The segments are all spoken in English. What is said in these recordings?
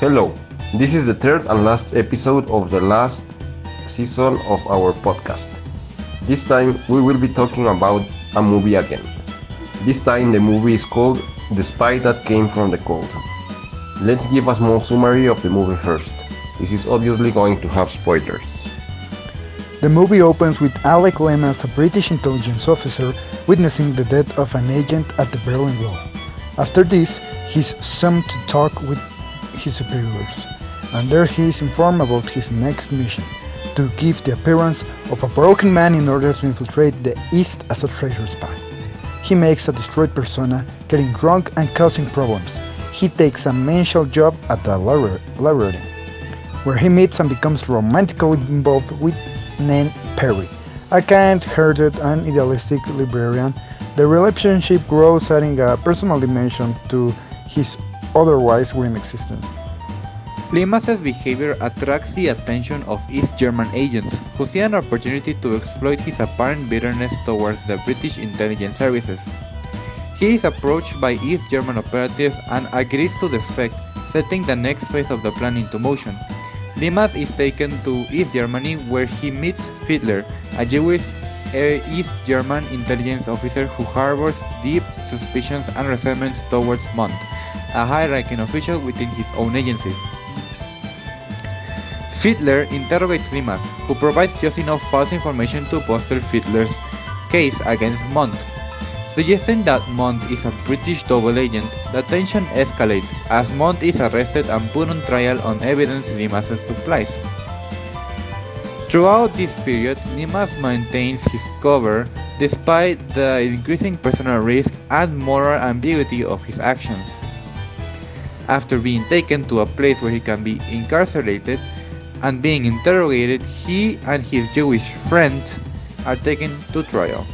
Hello, this is the third and last episode of the last season of our podcast. This time we will be talking about a movie again. This time the movie is called The Spy That Came from the Cold. Let's give a small summary of the movie first. This is obviously going to have spoilers. The movie opens with Alec Lemas, a British intelligence officer, witnessing the death of an agent at the Berlin Wall. After this, he's summoned to talk with his superiors, and there he is informed about his next mission, to give the appearance of a broken man in order to infiltrate the East as a treasure spy. He makes a destroyed persona, getting drunk and causing problems. He takes a menial job at the library, where he meets and becomes romantically involved with Nan Perry, a kind-hearted and idealistic librarian. The relationship grows, adding a personal dimension to his otherwise grim existence. Lemas's behavior attracts the attention of East German agents, who see an opportunity to exploit his apparent bitterness towards the British intelligence services. He is approached by East German operatives and agrees to defect, setting the next phase of the plan into motion. Lemas is taken to East Germany, where he meets Fiedler, a Jewish East German intelligence officer who harbors deep suspicions and resentments towards Montt, a high-ranking official within his own agency. Fiedler interrogates Lemas, who provides just enough false information to bolster Fiedler's case against Montt. Suggesting that Montt is a British double agent, the tension escalates as Montt is arrested and put on trial on evidence Lemas supplies. Throughout this period, Lemas maintains his cover despite the increasing personal risk and moral ambiguity of his actions. After being taken to a place where he can be incarcerated and being interrogated, he and his Jewish friends are taken to trial.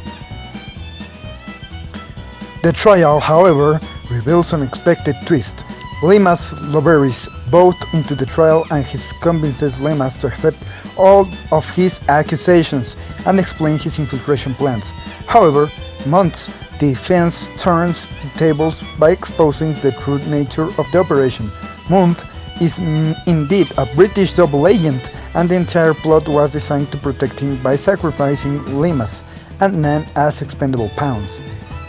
The trial, however, reveals an unexpected twist. Lemas lowers both into the trial, and he convinces Lemas to accept all of his accusations and explain his infiltration plans. However, Montt's defense turns the tables by exposing the true nature of the operation. Montt is indeed a British double agent, and the entire plot was designed to protect him by sacrificing Lemas and Nan as expendable pawns.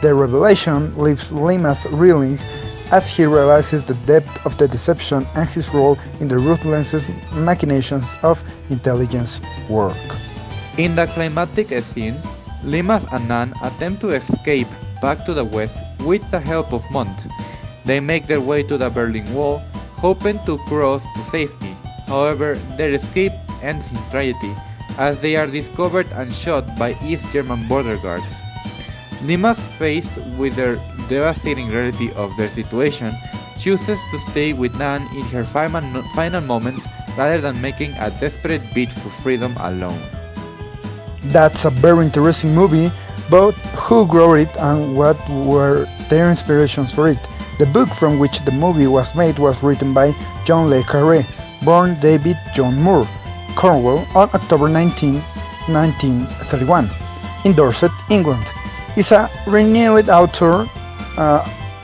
The revelation leaves Lemas reeling as he realizes the depth of the deception and his role in the ruthless machinations of intelligence work. In the climactic scene, Lemas and Nan attempt to escape back to the west with the help of Montt. They make their way to the Berlin Wall, hoping to cross to safety. However, their escape ends in tragedy, as they are discovered and shot by East German border guards. Lemas, faced with the devastating reality of their situation, chooses to stay with Nan in her final moments rather than making a desperate bid for freedom alone. That's a very interesting movie, but who wrote it and what were their inspirations for it? The book from which the movie was made was written by John Le Carré, born David John Moore, Cornwall, on October 19, 1931, in Dorset, England. Is a renowned author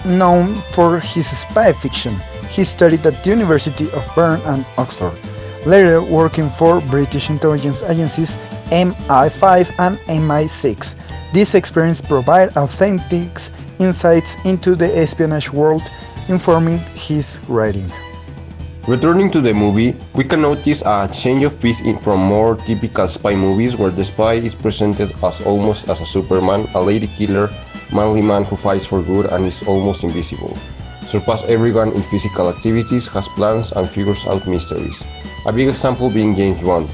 known for his spy fiction. He studied at the University of Bern and Oxford, later working for British intelligence agencies MI5 and MI6. This experience provided authentic insights into the espionage world, informing his writing. Returning to the movie, we can notice a change of pace from more typical spy movies where the spy is presented as almost as a Superman, a lady killer, manly man who fights for good and is almost invisible. Surpass everyone in physical activities, has plans and figures out mysteries. A big example being James Bond.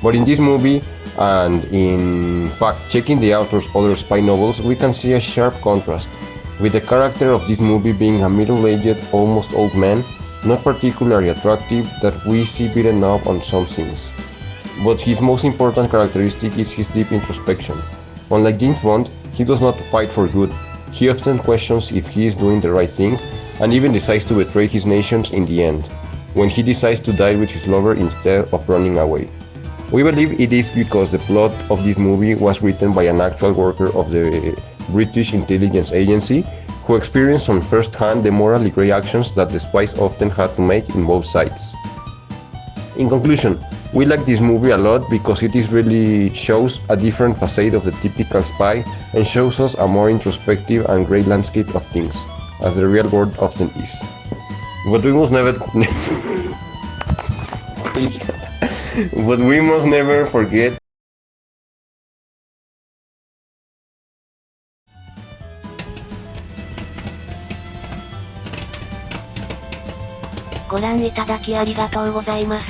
But in this movie, and in fact checking the author's other spy novels, we can see a sharp contrast, with the character of this movie being a middle-aged, almost old man, not particularly attractive, that we see beaten up on some scenes. But his most important characteristic is his deep introspection. Unlike James Bond, he does not fight for good. He often questions if he is doing the right thing, and even decides to betray his nation in the end, when he decides to die with his lover instead of running away. We believe it is because the plot of this movie was written by an actual worker of the British intelligence agency, who experienced on first hand the morally grey actions that the spies often had to make in both sides. In conclusion, we like this movie a lot because it is really shows a different facade of the typical spy and shows us a more introspective and grey landscape of things, as the real world often is. But we must never but we must never forgetご覧いただきありがとうございます。